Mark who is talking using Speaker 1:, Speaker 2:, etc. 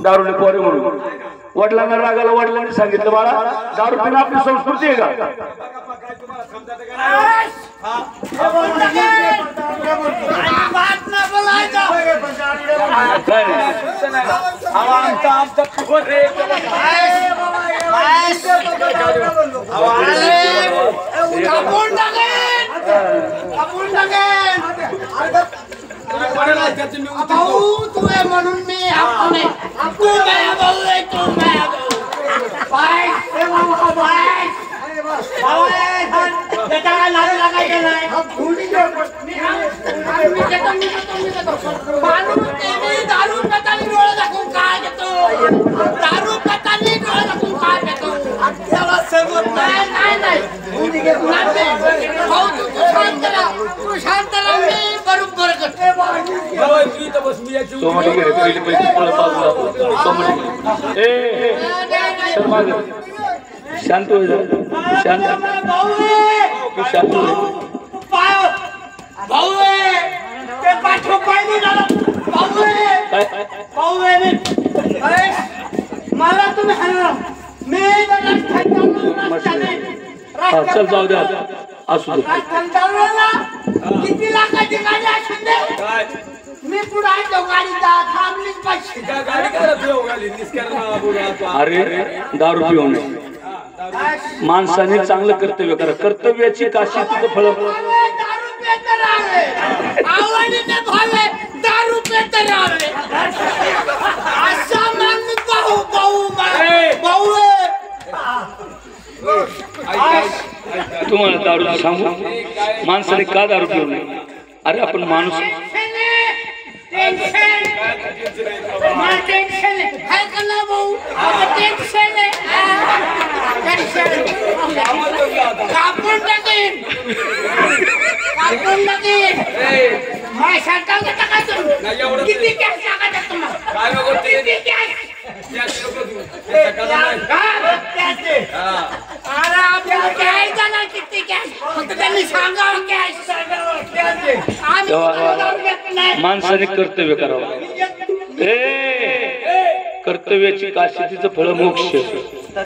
Speaker 1: दारूने पोरे म्हणून वडिलांना रागाला वडिलांनी सांगितलं बाळा दारू पिणं आपली संस्कृती आहे का
Speaker 2: म्हणून मी दारू पतानी डोळे दाखवून काय घेतो दारू पतानी डोळे दाखवून काय घेतो तू शांत राहा मी बरोबर करते
Speaker 1: शांत हो शांत तू शांत हो
Speaker 2: भाऊ ते पाठो पाहिजे भाऊ मला तुम्ही हरला मी
Speaker 1: चल जाऊ द्या असू दे
Speaker 2: किती लाखाची गाडी असून दे मी पुढे आहे गाडी थांबलीच पाहिजे
Speaker 1: अरे दारू पिऊ नये माणसाने चांगलं कर्तव्य करा कर्तव्याची काशी तुझं फळ
Speaker 2: दारू पेत राहावे आवडीने भावे दारू पेत राहावे असा माणूस भाऊ भाऊ भाऊ
Speaker 1: तुम्हाला दारू सांगू माणसाने का दारू पिऊ नये अरे आपण माणूस
Speaker 2: टेन्शन है ना भाऊ टेन्शन है कापून टाकेन माझ्या किती कॅश लागत तुम्हाला किती कॅश अरे आपल्याला कॅश जाणार किती कॅश फक्त त्यांनी सांगावं कॅश
Speaker 1: माणसाने कर्तव्य करावं कर्तव्याची काशी तिचं फळ मोक्ष